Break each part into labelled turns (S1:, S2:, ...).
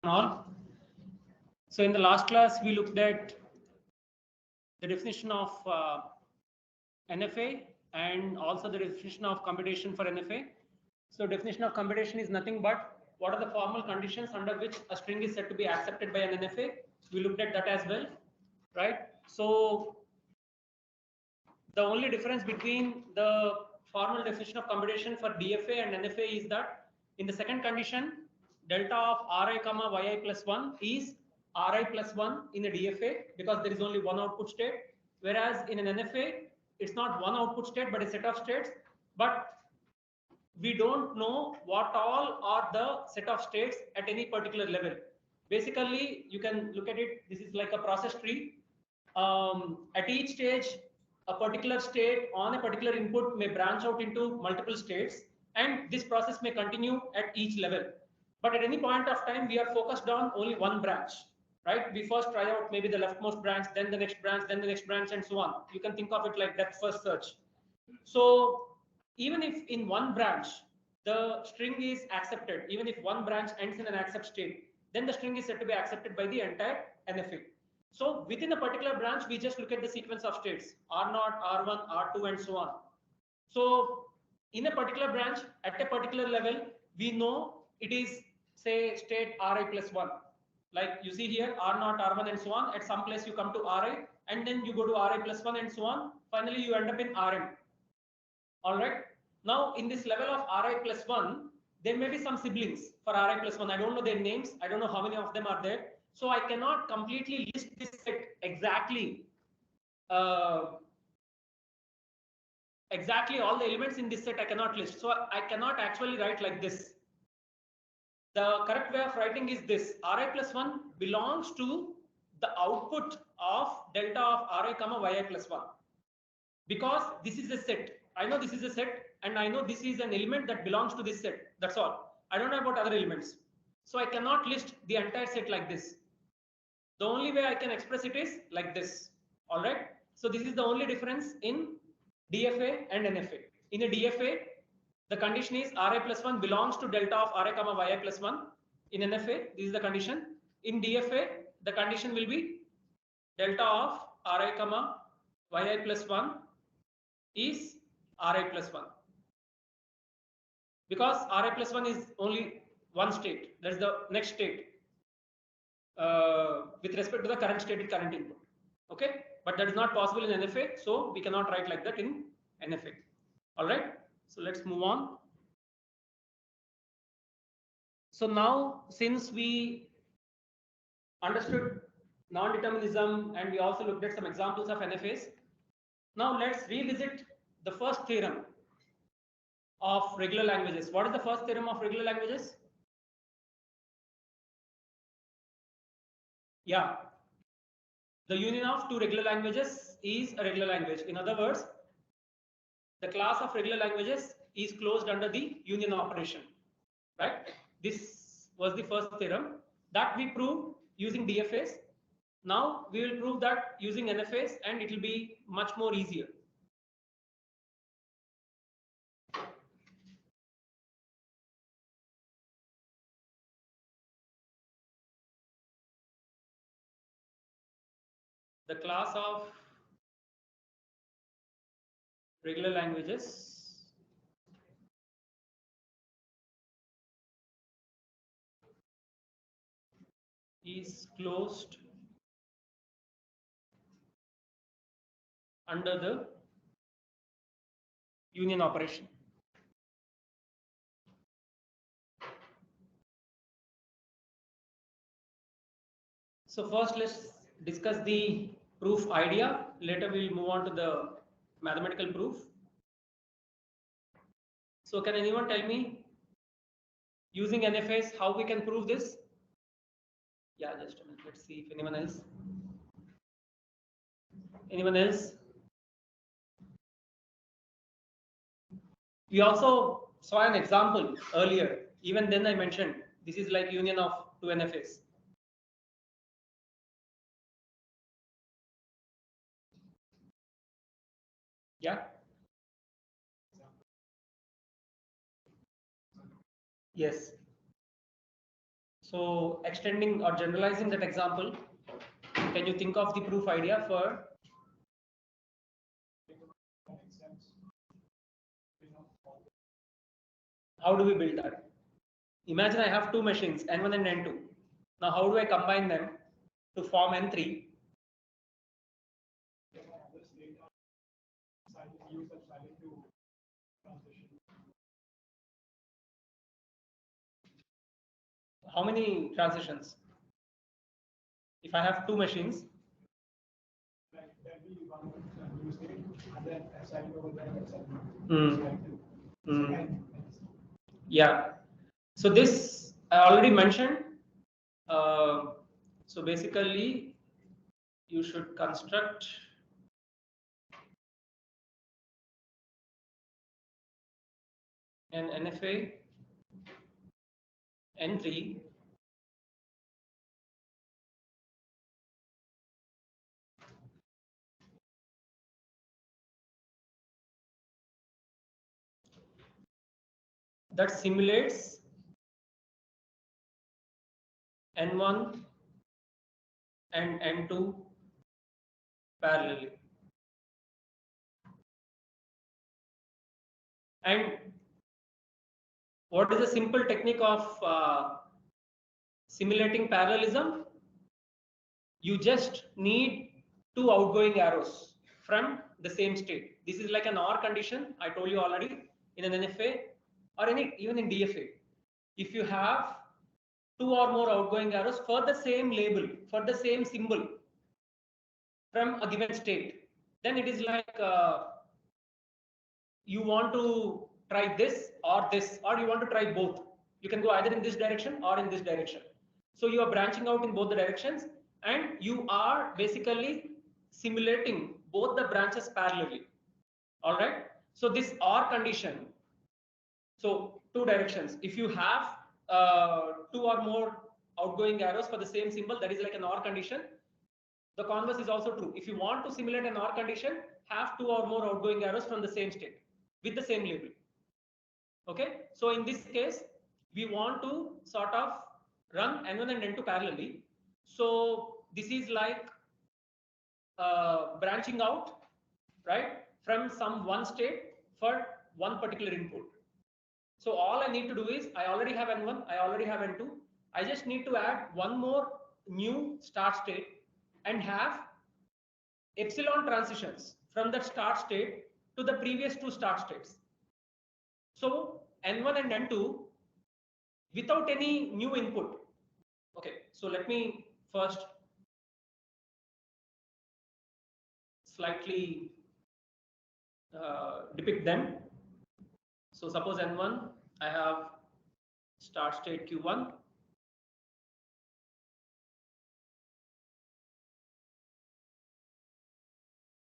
S1: all. So in the last class, we looked at the definition of NFA and also the definition of computation for NFA. So definition of computation is nothing but what are the formal conditions under which a string is said to be accepted by an NFA. We looked at that as well, right? So the only difference between the formal definition of computation for DFA and NFA is that in the second condition, delta of Ri comma Yi plus 1 is Ri plus 1 in a DFA because there is only one output state. Whereas in an NFA, it's not one output state, but a set of states. But we don't know what all are the set of states at any particular level. Basically, you can look at it. This is like a process tree. At each stage, a particular state on a particular input may branch out into multiple states, and this process may continue at each level. But at any point of time, we are focused on only one branch, right? We first try out maybe the leftmost branch, then the next branch, then the next branch, and so on. You can think of it like depth first search. So even if in one branch, the string is accepted, even if one branch ends in an accept state, then the string is said to be accepted by the entire NFA. So within a particular branch, we just look at the sequence of states, R0, R1, R2, and so on. So in a particular branch, at a particular level, we know it is, say, state Ri plus 1. Like you see here, R0, R1, and so on. At some place, you come to Ri, and then you go to Ri plus 1, and so on. Finally, you end up in Rm. All right. Now, in this level of Ri plus 1, there may be some siblings for Ri plus 1. I don't know their names. I don't know how many of them are there. So I cannot completely list this set exactly. Exactly all the elements in this set I cannot list. So I cannot actually write like this. The correct way of writing is this. Ri plus 1 belongs to the output of delta of Ri comma Yi plus 1. Because this is a set. I know this is a set, and I know this is an element that belongs to this set. That's all. I don't know about other elements. So I cannot list the entire set like this. The only way I can express it is like this. All right. So this is the only difference in DFA and NFA. In a DFA, the condition is Ri plus 1 belongs to delta of Ri comma Yi plus 1. In NFA, this is the condition. In DFA, the condition will be delta of Ri comma Yi plus 1 is Ri plus 1. Because Ri plus 1 is only one state. That is the next state with respect to the current stated current input. Okay, but that is not possible in NFA, so we cannot write like that in NFA. All right, so let's move on. So now, since we understood non-determinism and we also looked at some examples of NFAs, now let's revisit the first theorem of regular languages. What is the first theorem of regular languages? Yeah, the union of two regular languages is a regular language. In other words, the class of regular languages is closed under the union operation, right? This was the first theorem that we proved using DFAs. Now we will prove that using NFAs, and it will be much more easier. The class of regular languages is closed under the union operation. So first let's discuss the proof idea. Later we'll move on to the mathematical proof. So can anyone tell me, using NFAs, how we can prove this? Yeah, just a minute. Let's see if anyone else. Anyone else? We also saw an example earlier. Even then I mentioned this is like union of two NFAs. Yeah. Yes. So extending or generalizing that example, can you think of the proof idea for? How do we build that? Imagine I have two machines, N1 and N2. Now, how do I combine them to form N3? How many transitions? If I have two machines, mm. Mm. Yeah. So this I already mentioned. So basically, you should construct an NFA N3 that simulates N1 and N2 parallelly. And what is a simple technique of simulating parallelism? You just need two outgoing arrows from the same state. This is like an OR condition. I told you already in an NFA or even in DFA. If you have two or more outgoing arrows for the same label, for the same symbol from a given state, then it is like you want to try this, or you want to try both. You can go either in this direction or in this direction. So you are branching out in both the directions, and you are basically simulating both the branches parallelly. All right. So this OR condition, so two directions. If you have two or more outgoing arrows for the same symbol, that is like an OR condition. The converse is also true. If you want to simulate an OR condition, have two or more outgoing arrows from the same state with the same label. Okay. So in this case, we want to sort of run N1 and N2 parallelly. So this is like branching out, right, from some one state for one particular input. So all I need to do is I already have N1, I already have N2. I just need to add one more new start state and have epsilon transitions from that start state to the previous two start states. So N1 and N2 without any new input. Okay, so let me first slightly depict them. So suppose N1, I have start state Q1.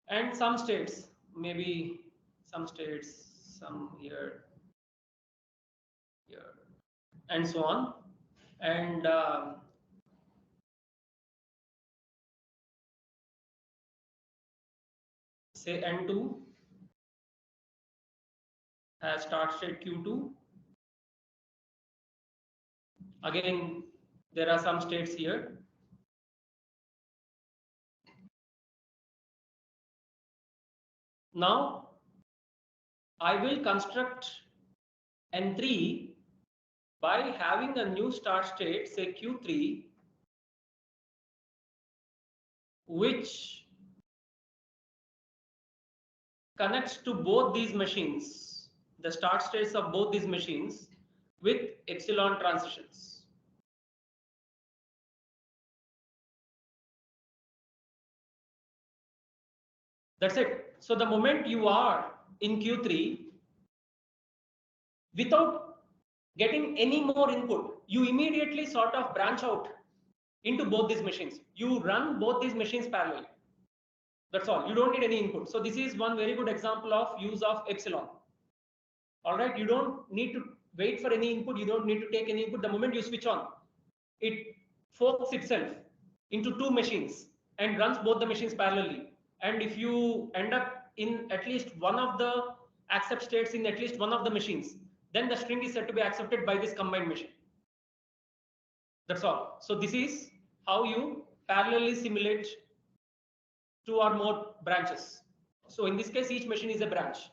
S1: And some states, maybe some states, some here, and so on. And say N2 has start state Q2. Again, there are some states here. Now, I will construct N3 by having a new start state, say Q3, which connects to both these machines, the start states of both these machines with epsilon transitions. That's it. So the moment you are in Q3, without getting any more input, you immediately sort of branch out into both these machines. You run both these machines parallel. That's all. You don't need any input. So this is one very good example of use of epsilon. All right. You don't need to wait for any input. You don't need to take any input. The moment you switch on, it forks itself into two machines and runs both the machines parallelly. And if you end up in at least one of the accept states in at least one of the machines, then the string is said to be accepted by this combined machine. That's all. So this is how you parallelly simulate two or more branches. So in this case, each machine is a branch.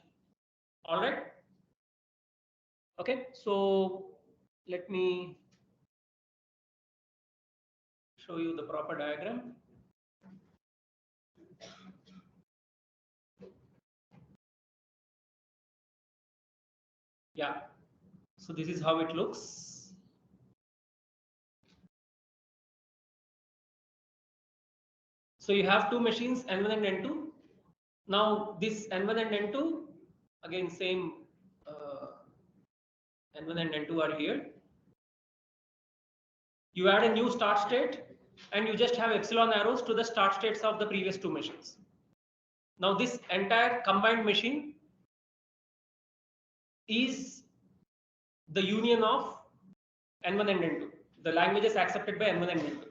S1: All right. Okay. So let me show you the proper diagram. Yeah. So this is how it looks. So you have two machines, N1 and N2. Now this N1 and N2, again same N1 and N2 are here. You add a new start state and you just have epsilon arrows to the start states of the previous two machines. Now this entire combined machine is the union of N1 and N2, the languages accepted by N1 and N2.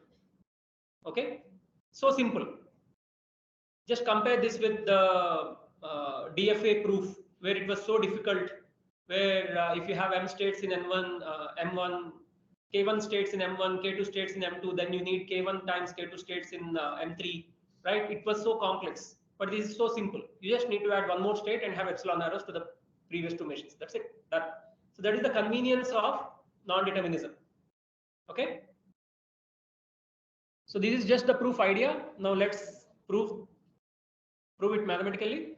S1: Okay, so simple. Just compare this with the DFA proof, where it was so difficult, where if you have M states in N1, M1, K1 states in M1, K2 states in M2, then you need K1 times K2 states in M3, right? It was so complex, but this is so simple. You just need to add one more state and have epsilon arrows to the previous two machines. That's it. So that is the convenience of non-determinism. Okay. So this is just the proof idea. Now let's prove it mathematically.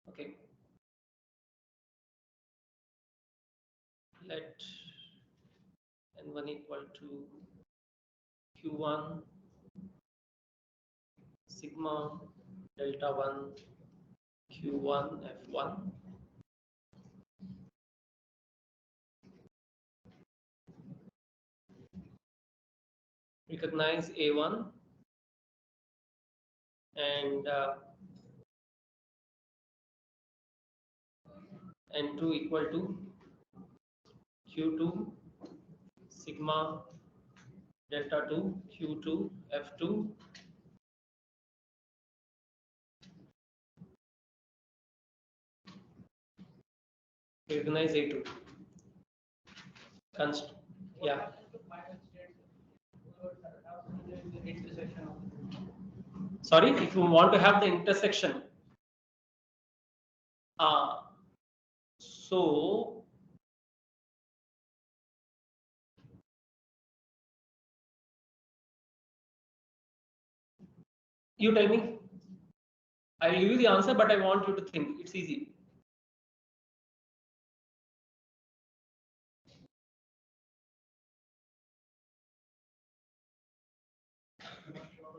S1: Okay. Let n1 equal to q1 sigma delta 1 q1 f1. Recognize a1 and n2 equal to q2 sigma delta 2 q2 f2 recognize a2 const. Yeah. Sorry, if you want to have the intersection, so you tell me. I'll give you the answer, but I want you to think. It's easy.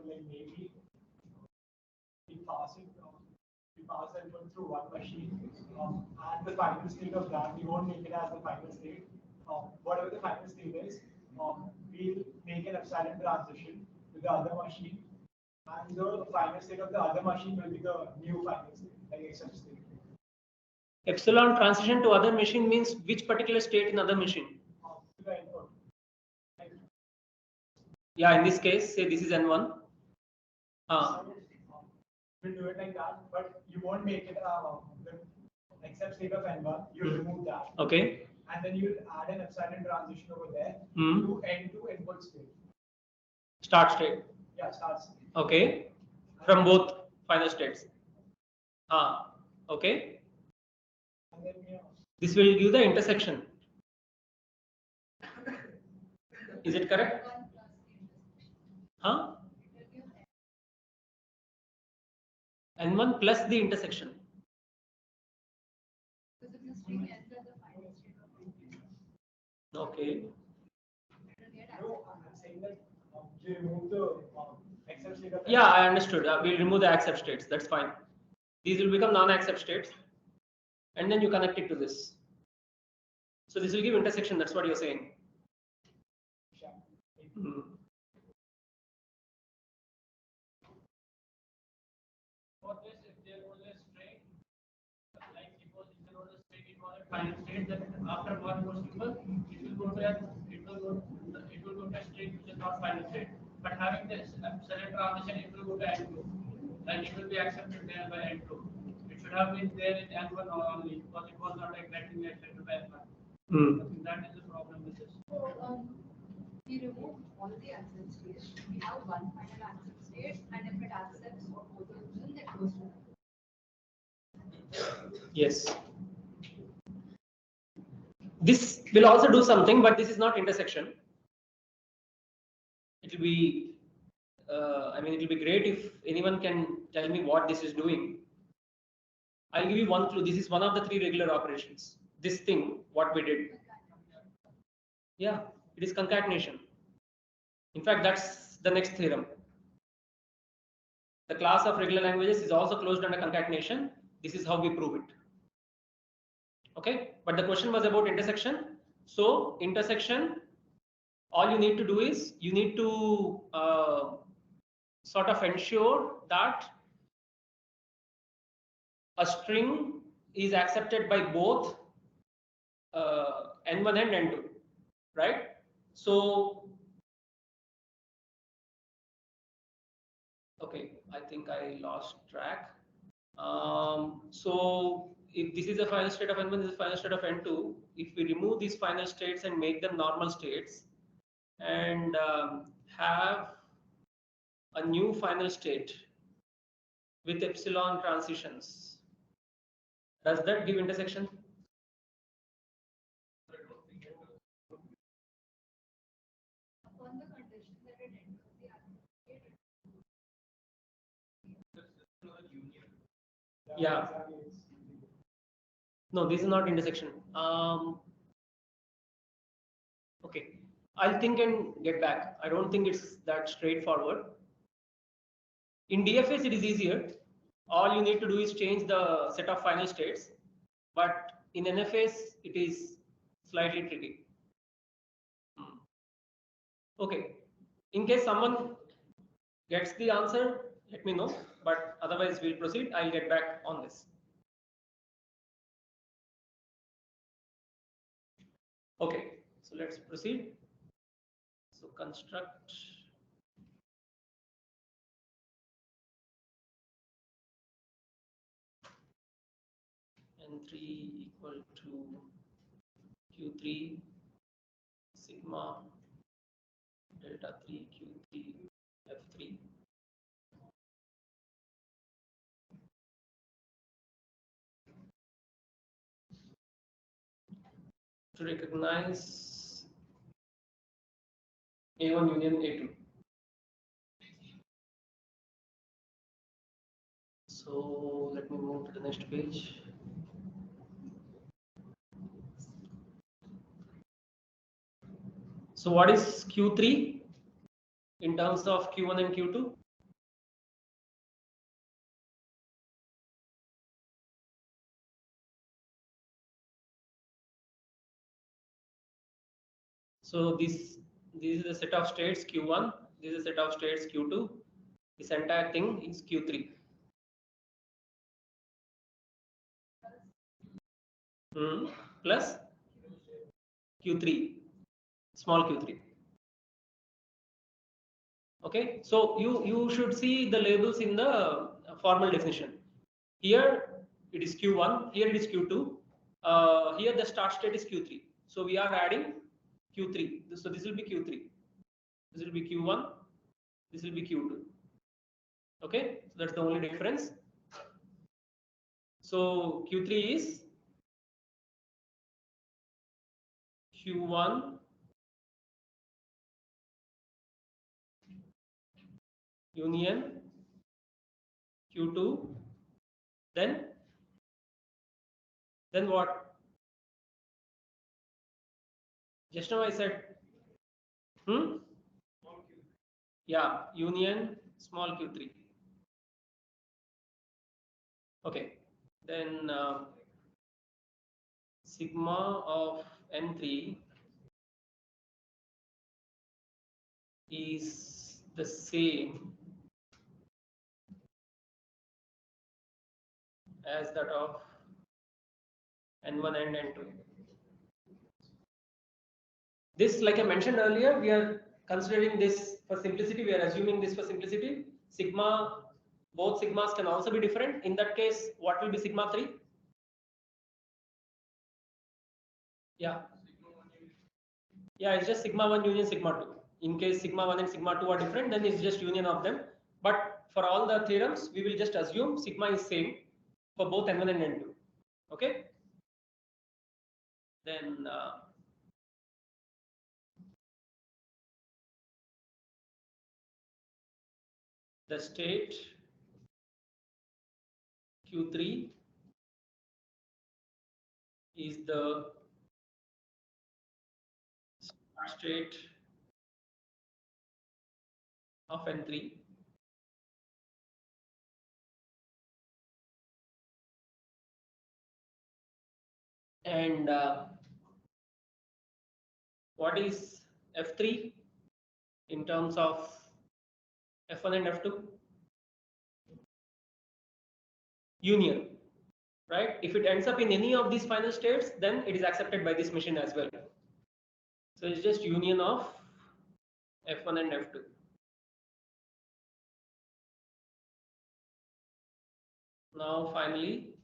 S2: Like maybe we pass N1 through one machine, and the final state of that, we won't make it as the final state. Whatever the final state is, we'll make an epsilon transition to the other machine, and the final state of the other machine will be the new final state, like except state.
S1: Epsilon transition to other machine means which particular state in other machine?
S2: To the input.
S1: Yeah, in this case, say this is N1.
S2: We'll do it like that, but you won't make it the except state of N1, you'll remove that.
S1: Okay.
S2: And then you'll add an epsilon transition over there to N2 input state.
S1: Start state.
S2: Yeah, start state.
S1: Okay. From both final states. Okay.
S2: And then,
S1: this will give the intersection. Is it correct? N1 plus the intersection. Okay.
S2: No, I'm saying that you remove the except state of.
S1: Yeah, I understood. We'll remove the accept states. That's fine. These will become non-accept states, and then you connect it to this. So this will give intersection. That's what you're saying. For this, if there was a string, like suppose if there was a string in one final state, then after one more symbol, it will go to a string which is not final state. But having this epsilon transition, it will go to N2, and it will be accepted there by N2. It should
S3: should have been there in N1 only because it was not exactly accepted by N1. I think that is the problem with this.
S4: So we remove all the accept states. We have one final accept state, and if it accepts for both of them, that goes to
S1: Yes. This will also do something, but this is not intersection. It will be, I mean, it will be great if anyone can tell me what this is doing. I'll give you one clue. This is one of the three regular operations. This thing, what we did. Yeah, it is concatenation. In fact, that's the next theorem. The class of regular languages is also closed under concatenation. This is how we prove it. Okay, but the question was about intersection. So intersection, all you need to do is you need to sort of ensure that a string is accepted by both n1 and n2, right? So, okay, I think I lost track. So if this is the final state of n1, this is the final state of n2. If we remove these final states and make them normal states and have a new final state with epsilon transitions, does that give intersection?
S4: upon the condition that it enters the accept state.
S1: Yeah. No, this is not intersection. Okay, I'll think and get back. I don't think it's that straightforward. In DFS, it is easier. All you need to do is change the set of final states. But in NFS, it is slightly tricky. Okay, in case someone gets the answer, let me know. But otherwise, we'll proceed. I'll get back on this. Okay, so let's proceed. So construct n3 equal to q3 sigma delta 3 q3 f3. To recognize A1 union A2. So let me move to the next page. So what is Q3 in terms of Q1 and Q2? So this is the set of states Q1, this is a set of states Q2. This entire thing is Q3. Plus Q3, small q3. Okay, so you should see the labels in the formal definition. Here it is Q1, here it is Q2, here the start state is Q3. So we are adding Q3. So this will be Q3, this will be Q1, this will be Q2. Okay, so that's the only difference. So Q3 is Q1 union Q2, then what? Just now I said, yeah, union small q3. Okay, then sigma of n3 is the same as that of n1 and n2. This, like I mentioned earlier, we are considering this for simplicity. We are assuming this for simplicity. Sigma Both sigmas can also be different. In that case, what will be sigma 3? Yeah. Yeah, it's just sigma 1 union sigma 2. In case sigma 1 and sigma 2 are different, then it's just union of them. But for all the theorems, we will just assume sigma is same for both n1 and n2. Okay. Then the state Q3 is the state of N3 and what is F3 in terms of F1 and F2? Union, right? If it ends up in any of these final states, then it is accepted by this machine as well. So it's just union of F1 and F2. Now finally,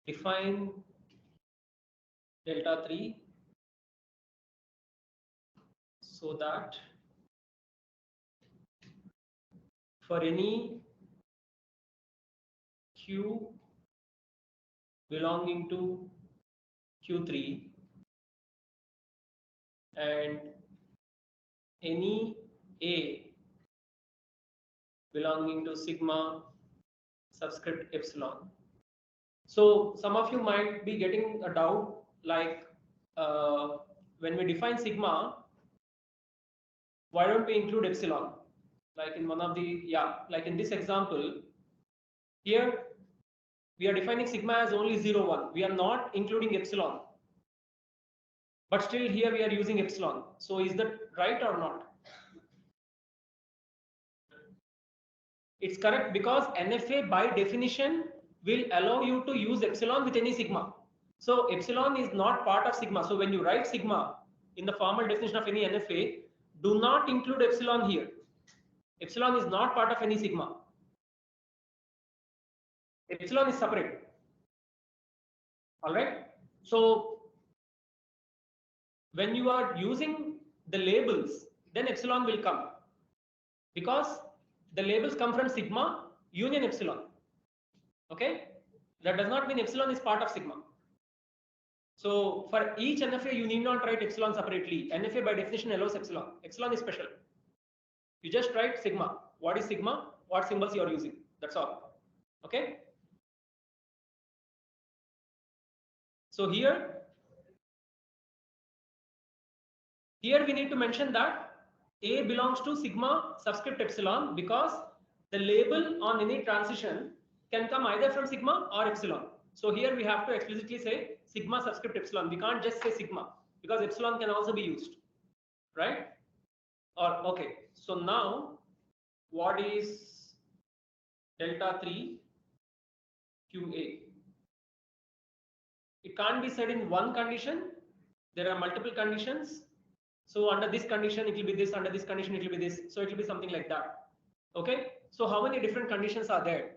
S1: define delta 3 so that for any Q belonging to Q3 and any A belonging to sigma subscript epsilon. So some of you might be getting a doubt like when we define sigma, why don't we include epsilon? Like in one of the, like in this example, here we are defining sigma as only 0, 1. We are not including epsilon. But still here we are using epsilon. So is that right or not? It's correct because NFA by definition will allow you to use epsilon with any sigma. So epsilon is not part of sigma. So when you write sigma in the formal definition of any NFA, do not include epsilon here. Epsilon is not part of any sigma. Epsilon is separate. All right. So when you are using the labels, then epsilon will come because the labels come from sigma union epsilon. Okay. That does not mean epsilon is part of sigma. So for each NFA, you need not write epsilon separately. NFA by definition allows epsilon. Epsilon is special. You just write sigma. What is sigma? What symbols you are using? That's all. Okay. So here we need to mention that A belongs to sigma subscript epsilon because the label on any transition can come either from sigma or epsilon. So here we have to explicitly say sigma subscript epsilon. We can't just say sigma because epsilon can also be used, right? Or okay. So now what is delta 3 QA? It can't be said in one condition. There are multiple conditions. So under this condition, it will be this. Under this condition, it will be this. So it will be something like that. Okay. So how many different conditions are there?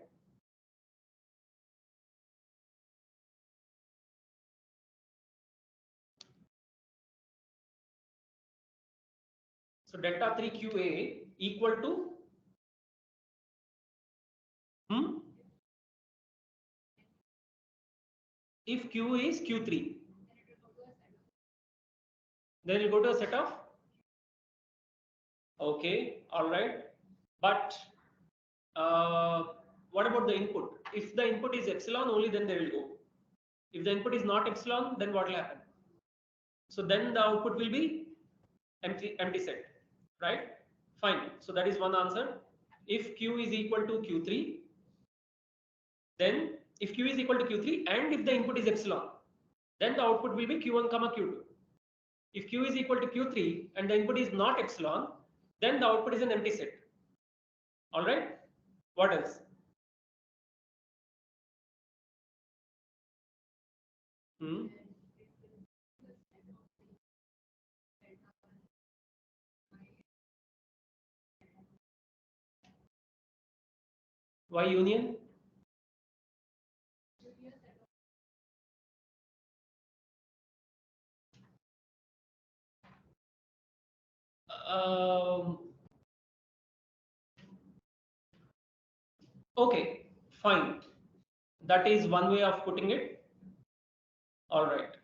S1: So delta 3 QA equal to if Q is Q3, then you go to a set of. Okay, all right. But what about the input? If the input is epsilon, only then they will go. If the input is not epsilon, then what will happen? So then the output will be empty set, right? Fine. So that is one answer. If Q is equal to Q3, then if Q is equal to Q3 and if the input is epsilon, then the output will be Q1 comma Q2. If Q is equal to Q3 and the input is not epsilon, then the output is an empty set. All right. What else? Why union? Um, okay, fine. That is one way of putting it. All right.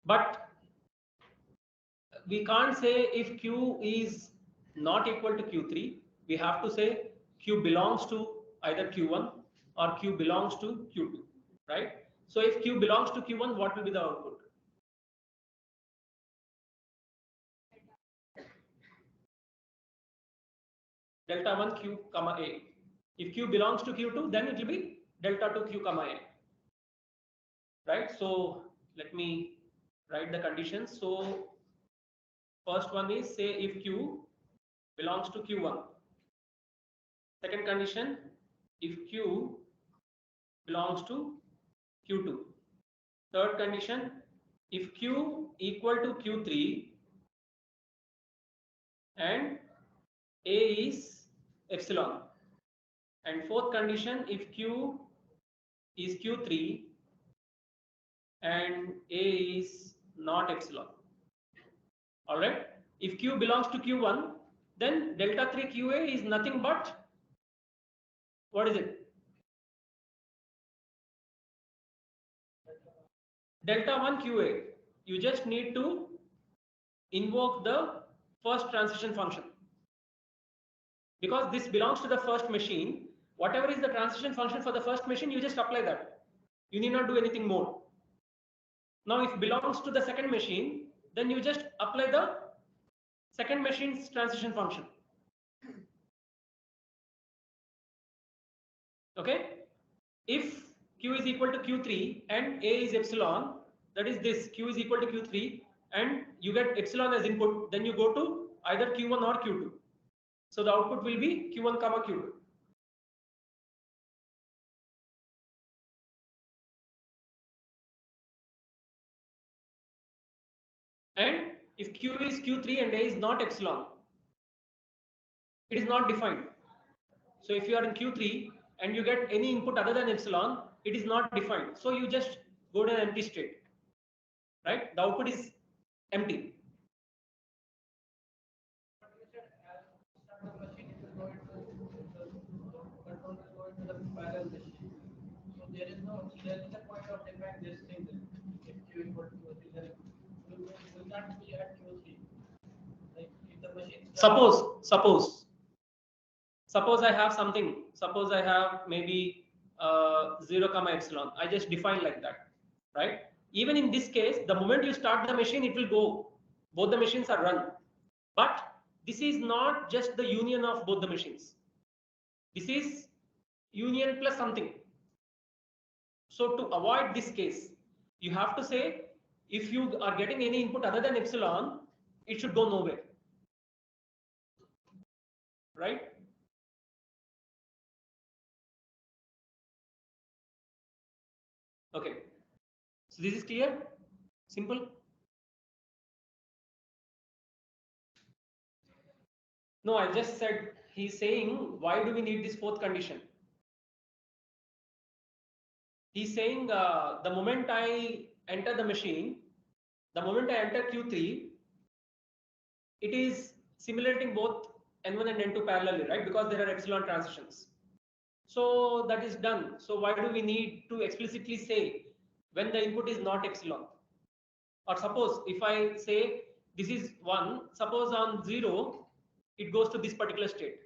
S1: But we can't say if Q is not equal to Q3. We have to say Q belongs to either Q1 or Q belongs to Q2, right? So if Q belongs to Q1, what will be the output? Delta 1 Q comma A. If Q belongs to Q2, then it will be delta 2 Q comma A, right? So let me write the conditions. So first one is, say if Q belongs to Q1. Second condition, if Q belongs to Q2. Third condition, if Q equal to Q3 and A is epsilon. And fourth condition, if Q is Q3 and A is not epsilon. All right. If Q belongs to Q1, then delta 3 QA is nothing but, what is it? Delta 1 QA. You just need to invoke the first transition function. Because this belongs to the first machine, whatever is the transition function for the first machine, you just apply that. You need not do anything more. Now, if it belongs to the second machine, then you just apply the second machine's transition function. Okay? If Q is equal to Q3 and A is epsilon, that is this Q is equal to Q3 and you get epsilon as input, then you go to either Q1 or Q2. So the output will be Q1 comma Q2. And if Q is Q3 and A is not epsilon, it is not defined. So if you are in Q3 and you get any input other than epsilon, it is not defined. So you just go to an empty state, right? The output is empty.
S3: There is a point of define this thing then. If Q equal to Q3, then will not be at Q3. Like if the machine
S1: Suppose I have something. Suppose I have maybe 0 comma epsilon. I just define like that, right? Even in this case, the moment you start the machine, it will go. Both the machines are run. But this is not just the union of both the machines. This is union plus something. So to avoid this case, you have to say, if you are getting any input other than epsilon, it should go nowhere, right? Okay, so this is clear, simple. No, I just said, he's saying, why do we need this fourth condition? He's saying the moment I enter the machine, the moment I enter Q3, it is simulating both N1 and N2 parallelly, right? Because there are epsilon transitions. So that is done. So why do we need to explicitly say when the input is not epsilon? Or suppose if I say this is 1, suppose on 0, it goes to this particular state.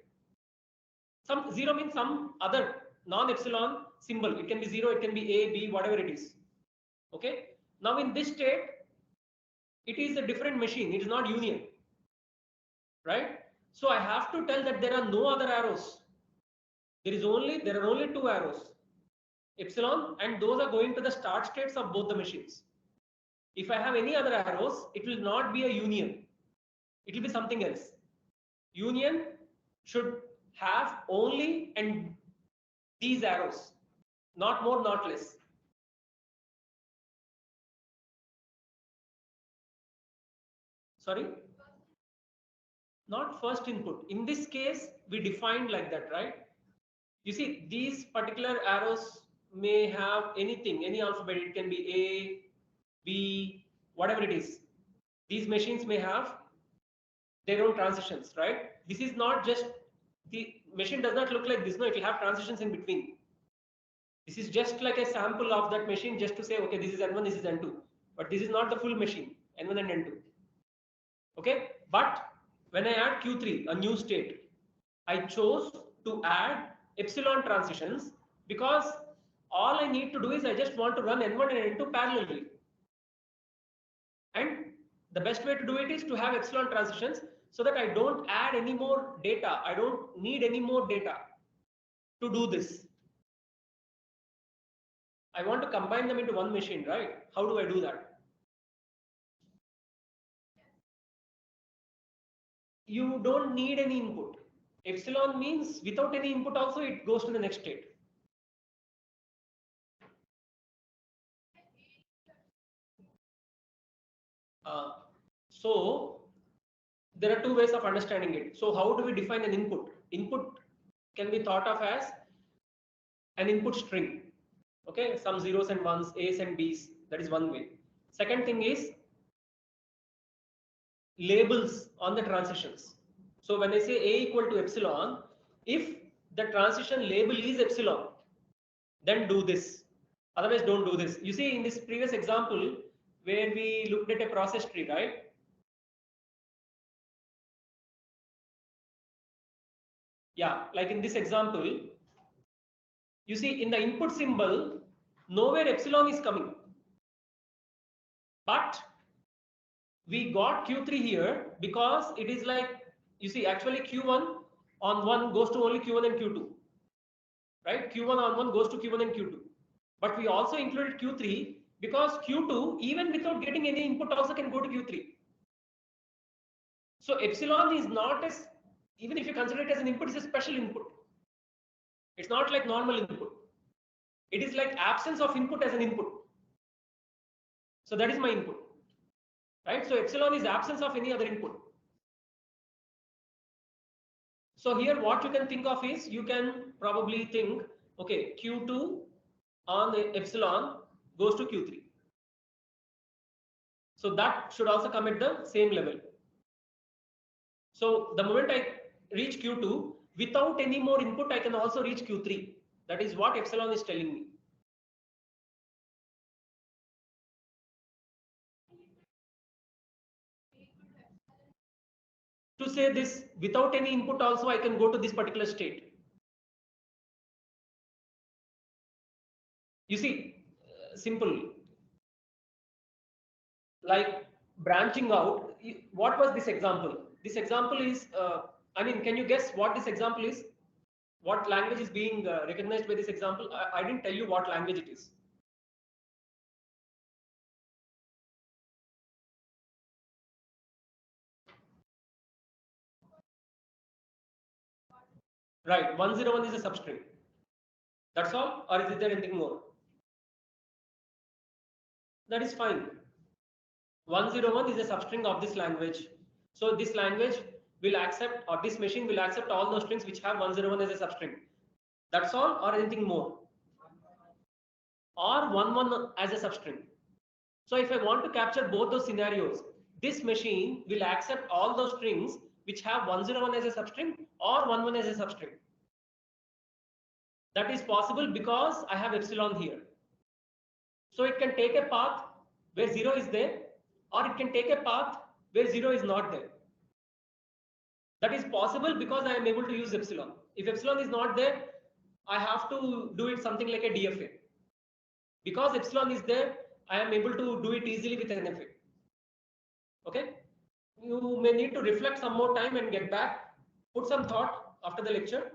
S1: Some 0 means some other non-epsilon symbol. It can be 0, it can be A, B, whatever it is. Okay. Now in this state, it is a different machine. It is not union. Right. So I have to tell that there are no other arrows. There are only 2 arrows, epsilon, and those are going to the start states of both the machines. If I have any other arrows, it will not be a union. It will be something else. Union should have only and these arrows, not more, not less. Sorry? Not first input. In this case, we defined like that, right? You see, these particular arrows may have anything, any alphabet. It can be A, B, whatever it is. These machines may have their own transitions, right? This is not just, the machine does not look like this. No, it will have transitions in between. This is just like a sample of that machine, just to say, okay, this is N1, this is N2. But this is not the full machine, N1 and N2. Okay, but when I add Q3, a new state, I chose to add epsilon transitions because all I need to do is I just want to run N1 and N2 parallelly. And the best way to do it is to have epsilon transitions so that I don't add any more data. I don't need any more data to do this. I want to combine them into one machine, right? How do I do that? You don't need any input. Epsilon means without any input also it goes to the next state. So there are two ways of understanding it. So how do we define an input? Input can be thought of as an input string. Okay, some zeros and ones, A's and B's. That is one way. Second thing is labels on the transitions. So when I say A equal to epsilon, if the transition label is epsilon, then do this. Otherwise, don't do this. You see, in this previous example where we looked at a process tree, right? Yeah, like in this example, you see in the input symbol, nowhere epsilon is coming. But we got Q3 here because it is like, you see, actually Q1 on 1 goes to only Q1 and Q2. Right? Q1 on 1 goes to Q1 and Q2. But we also included Q3 because Q2, even without getting any input, also can go to Q3. So epsilon is not as, even if you consider it as an input, it's a special input. It's not like normal input. It is like absence of input as an input. So that is my input. Right? So epsilon is absence of any other input. So here what you can think of is, you can probably think, okay, Q2 on the epsilon goes to Q3. So that should also come at the same level. So the moment I reach Q2, without any more input, I can also reach Q3. That is what epsilon is telling me. To say this, without any input also, I can go to this particular state. You see, simple. Like branching out, what was this example? This example is, I mean, can you guess what this example is? What language is being recognized by this example? I didn't tell you what language it is. Right, 101 is a substring. That's all, or is there anything more? That is fine. 101 is a substring of this language. So this language will accept, or this machine will accept all those strings which have 101 as a substring. That's all, or anything more? Or 11 as a substring. So if I want to capture both those scenarios, this machine will accept all those strings which have 101 as a substring or 11 as a substring. That is possible because I have epsilon here. So it can take a path where 0 is there, or it can take a path where 0 is not there. That is possible because I am able to use epsilon. If epsilon is not there, I have to do it something like a DFA. Because epsilon is there, I am able to do it easily with an NFA. Okay? You may need to reflect some more time and get back, put some thought after the lecture,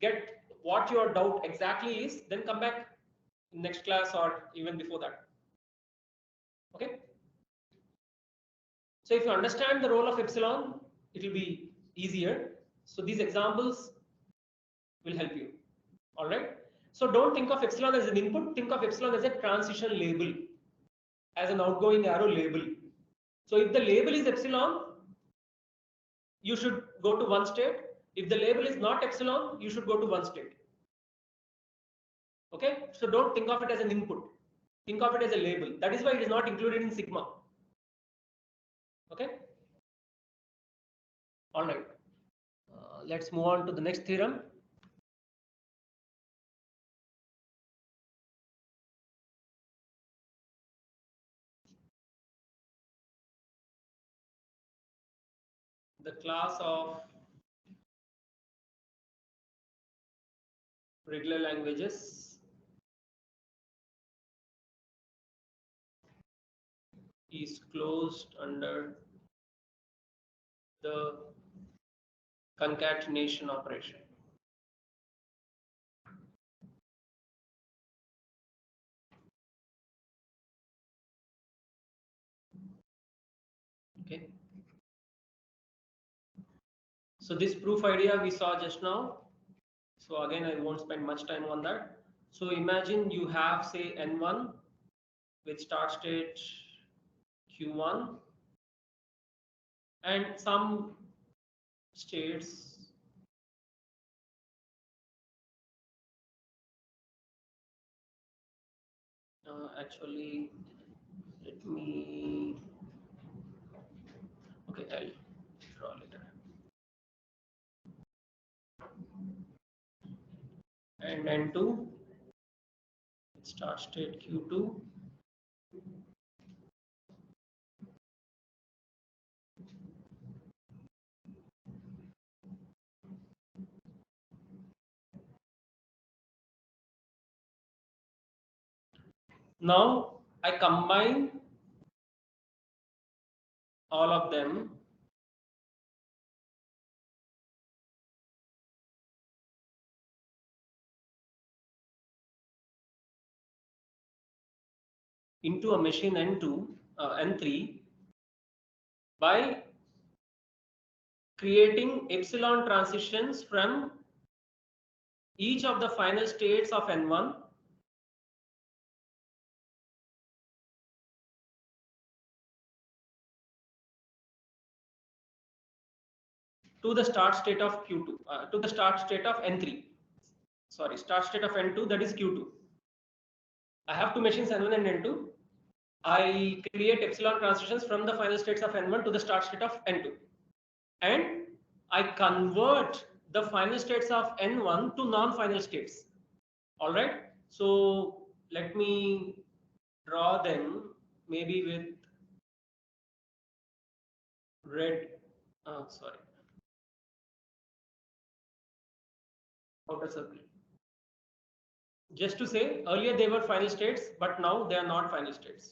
S1: get what your doubt exactly is, then come back next class or even before that. Okay? So if you understand the role of epsilon, it will be easier. So these examples will help you. All right. So don't think of epsilon as an input. Think of epsilon as a transition label, as an outgoing arrow label. So if the label is epsilon, you should go to one state. If the label is not epsilon, you should go to one state. Okay, so don't think of it as an input. Think of it as a label. That is why it is not included in sigma. Okay. All right. Let's move on to the next theorem. The class of regular languages is closed under the concatenation operation. Okay. So this proof idea we saw just now. So again, I won't spend much time on that. So imagine you have, say, N1 with start state Q1 and some states actually, let me, okay, I'll draw later. And N2 start state Q2 now I combine all of them into a machine N2, N3 by creating epsilon transitions from each of the final states of N1 to the start state of Q2, to the start state of N3. Sorry, start state of N2, that is Q2. I have two machines N1 and N2. I create epsilon transitions from the final states of N1 to the start state of N2. And I convert the final states of N1 to non-final states. All right. So let me draw them maybe with red. Sorry. Outer circle. Just to say, earlier they were final states, but now they are not final states.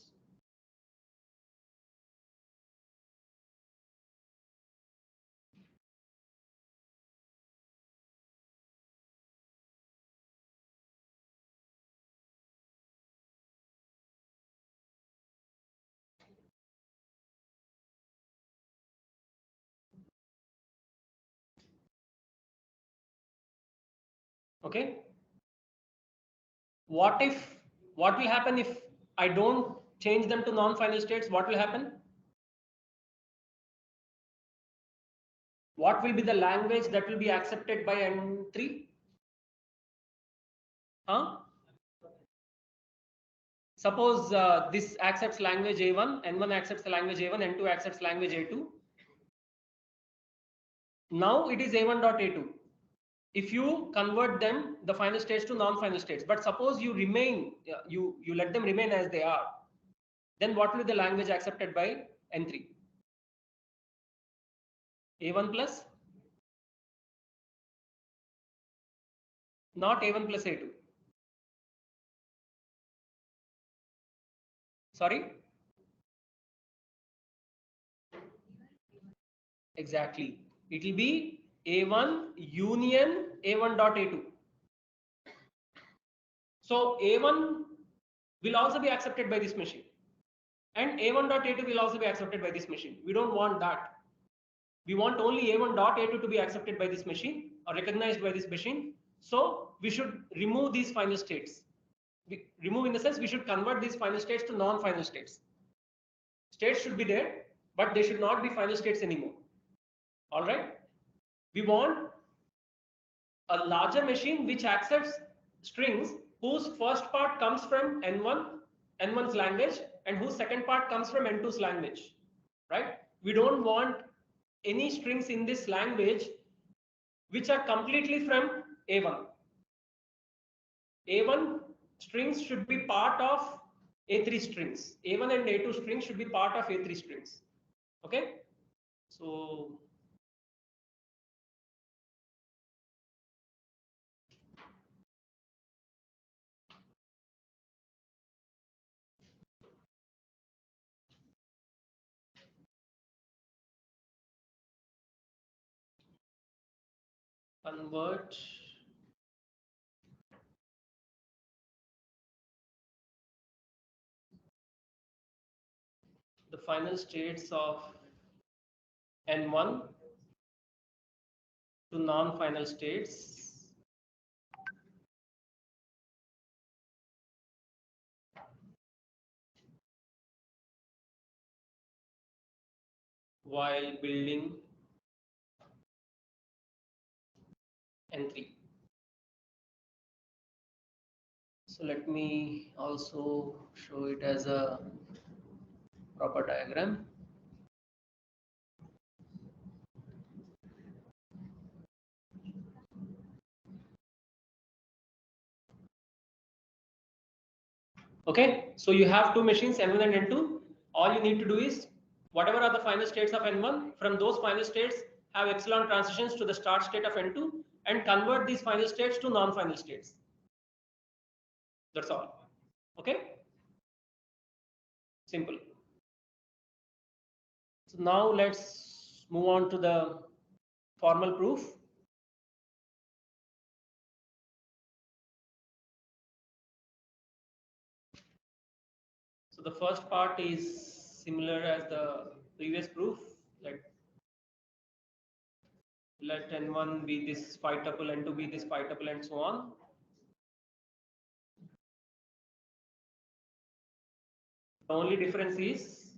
S1: Okay. What will happen if I don't change them to non-final states? What will happen? What will be the language that will be accepted by N3? Huh? Suppose this accepts language A1, N1 accepts the language A1, N2 accepts language A2. Now it is A1.A2. If you convert them, the final states to non-final states, but suppose you remain, you let them remain as they are, then what will be the language accepted by N3? A1 plus? Not A1 plus A2. Sorry? Exactly. It will be A1 union A1.A2. So A1 will also be accepted by this machine. And A1.A2 will also be accepted by this machine. We don't want that. We want only A1.A2 to be accepted by this machine or recognized by this machine. So we should remove these final states. Remove in the sense we should convert these final states to non-final states. States should be there, but they should not be final states anymore. All right. We want a larger machine which accepts strings whose first part comes from N1's language and whose second part comes from N2's language, right? We don't want any strings in this language which are completely from A1. A1 strings should be part of A3 strings. A1 and A2 strings should be part of A3 strings. Okay? So convert the final states of N1 to non-final states while building N3. So let me also show it as a proper diagram. Okay, so you have two machines, N1 and N2. All you need to do is whatever are the final states of N1, from those final states have epsilon transitions to the start state of N2 and convert these final states to non-final states. That's all. Okay, simple. So now let's move on to the formal proof. So the first part is similar as the previous proof. Let N1 be this phi tuple, N2 be this phi tuple, and so on. The only difference is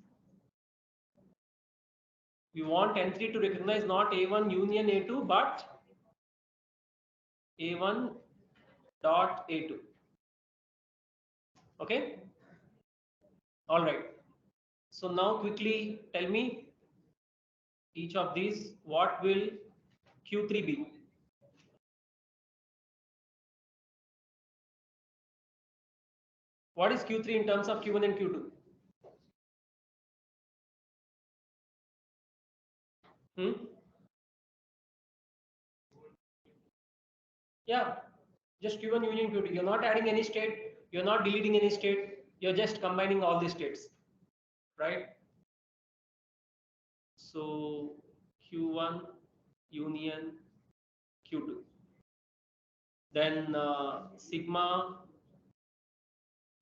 S1: we want N3 to recognize not A1 union A2 but A1 dot A2. Okay. All right. So now quickly tell me each of these, what will Q3 be? What is Q3 in terms of Q1 and Q2? Yeah, just Q1 union Q2. You're not adding any state, you're not deleting any state, you're just combining all the states, right? So Q1 union Q2. Then sigma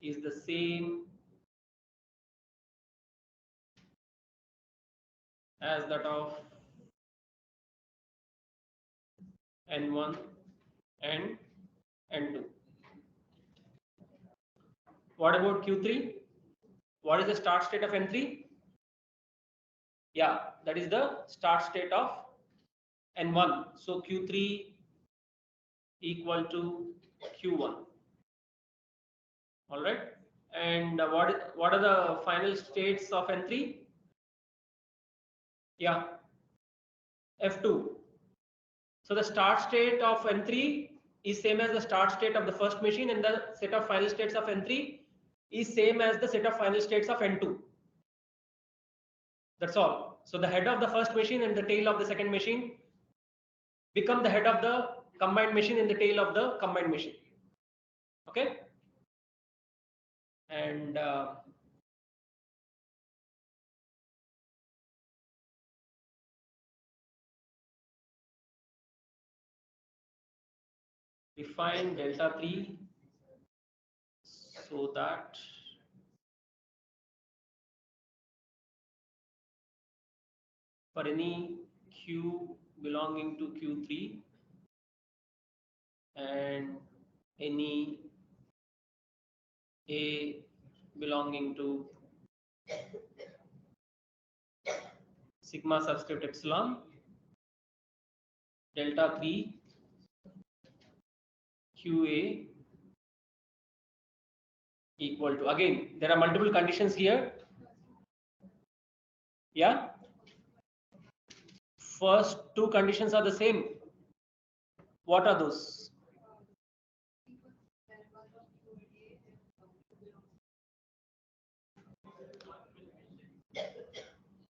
S1: is the same as that of N1 and N2. What about Q3? What is the start state of N3? Yeah, that is the start state of N1. So Q3 equal to Q1. All right. And what are the final states of N3? Yeah, F2. So the start state of N3 is same as the start state of the first machine, and the set of final states of N3 is same as the set of final states of N2. That's all. So the head of the first machine and the tail of the second machine become the head of the combined machine and the tail of the combined machine. Okay. And define delta 3 so that for any Q belonging to Q3 and any A belonging to sigma subscript epsilon, delta 3 QA equal to, again, there are multiple conditions here. Yeah. First two conditions are the same. What are those?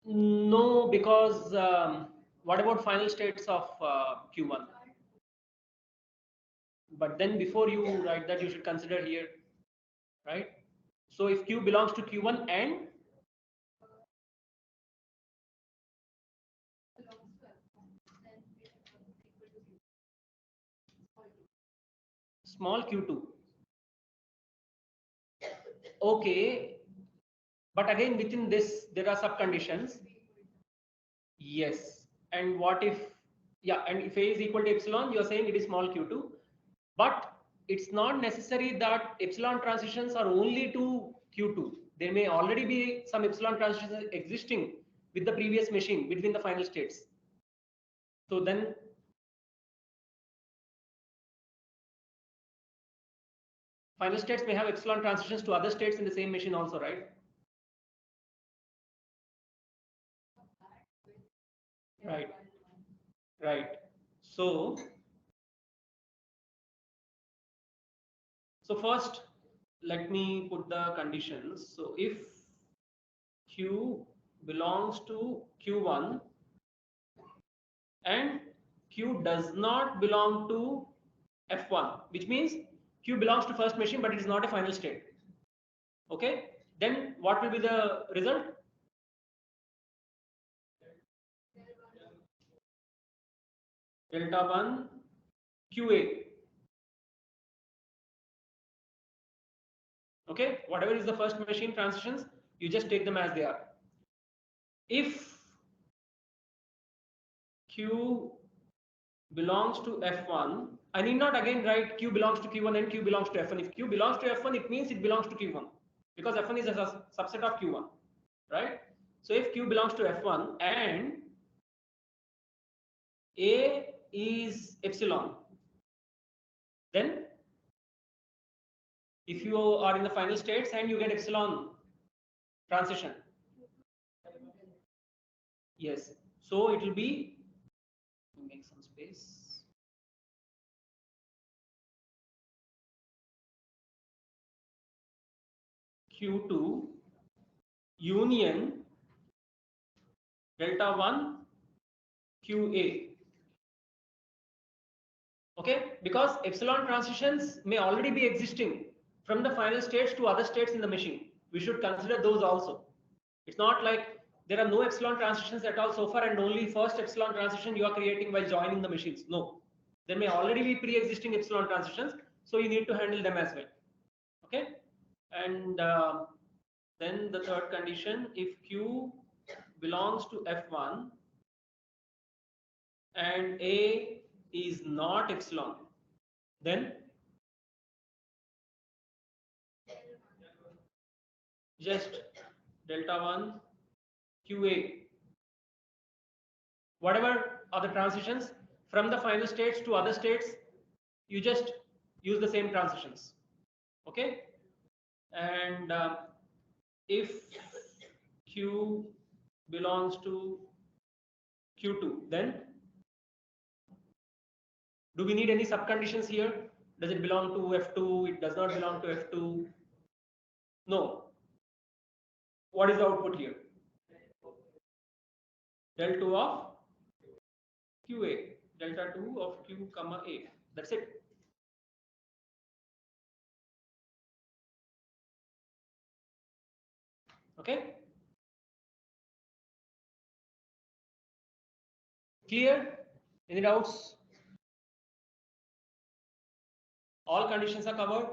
S1: No, because what about final states of Q1? But then before you write that, you should consider here, right? So if Q belongs to Q1 and small q2. Okay, but again within this there are sub conditions. Yes, and what if, yeah, and if A is equal to epsilon, you are saying it is small q2, but it's not necessary that epsilon transitions are only to q2. There may already be some epsilon transitions existing with the previous machine between the final states. So then final states may have epsilon transitions to other states in the same machine also, right? Right, right. So first, let me put the conditions. So if Q belongs to Q1 and Q does not belong to F1, which means Q belongs to first machine, but it is not a final state. Okay, then what will be the result? Delta 1 QA. Okay, whatever is the first machine transitions, you just take them as they are. If Q belongs to F1, I need not again write Q belongs to Q1 and Q belongs to F1. If Q belongs to F1, it means it belongs to Q1 because F1 is a subset of Q1, right? So if Q belongs to F1 and A is epsilon, then if you are in the final states and you get epsilon transition, yes, so it will be, make some space. Q2 union delta 1 QA. Okay, because epsilon transitions may already be existing from the final states to other states in the machine. We should consider those also. It's not like there are no epsilon transitions at all so far and only first epsilon transition you are creating while joining the machines. No, there may already be pre-existing epsilon transitions, so you need to handle them as well. Okay, and then the third condition, if Q belongs to F1 and A is not epsilon, then just delta 1 QA. Whatever are the transitions from the final states to other states, you just use the same transitions. Okay, and if Q belongs to Q2, then do we need any subconditions here? Does it belong to F2? It does not belong to F2. No. What is the output here? Del 2 of QA, delta 2 of Q comma A. That's it. Okay. Clear? Any doubts? All conditions are covered.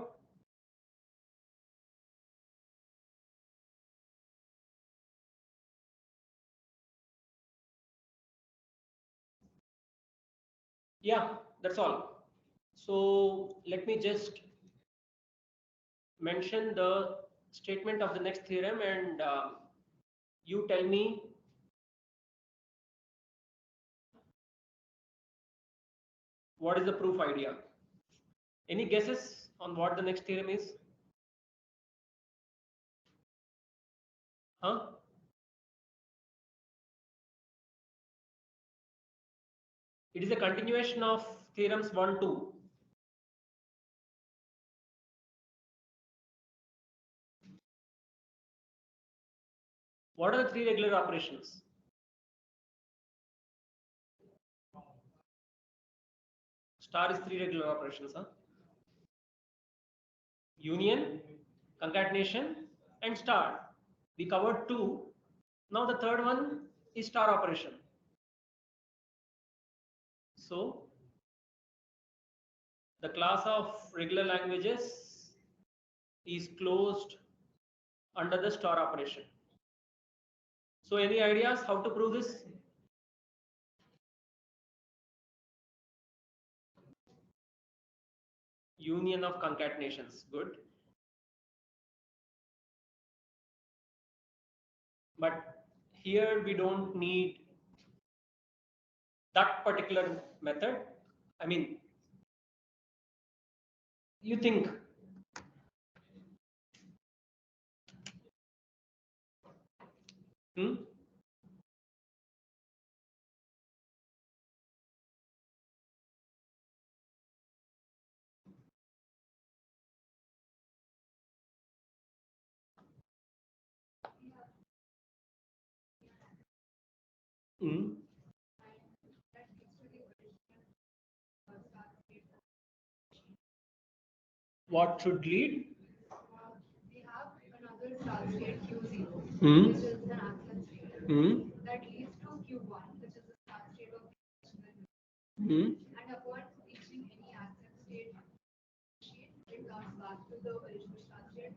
S1: Yeah, that's all. So let me just mention the statement of the next theorem and you tell me what is the proof idea. Any guesses on what the next theorem is? Huh? It is a continuation of theorems 1, 2. What are the three regular operations? Star is three regular operations, huh? Union, concatenation, and star. We covered two. Now the third one is star operation. So the class of regular languages is closed under the star operation. So any ideas how to prove this? Union of concatenations, good. But here we don't need that particular method. I mean, you think hmm? Hmm? What should lead?
S4: We have another start state Q0,
S1: Hmm?
S4: which is an access state.
S1: Hmm?
S4: That leads to Q1, which is the start state of
S1: Hmm?
S4: and upon reaching any access state sheet, it comes back to the original start state.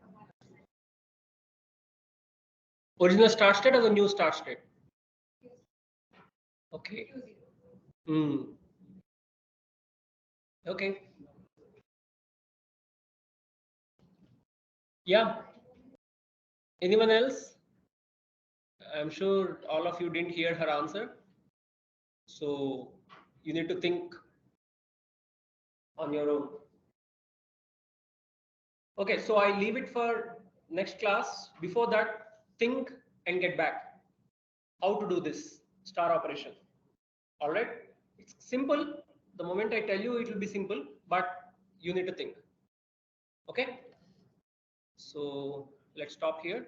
S1: Original start state or the new start state? Okay.
S4: Q0.
S1: Hmm. Okay. Yeah. Anyone else? I'm sure all of you didn't hear her answer. So you need to think on your own. Okay, so I leave it for next class. Before that, think and get back. How to do this star operation. All right. It's simple. The moment I tell you, it will be simple, but you need to think. Okay. So let's stop here.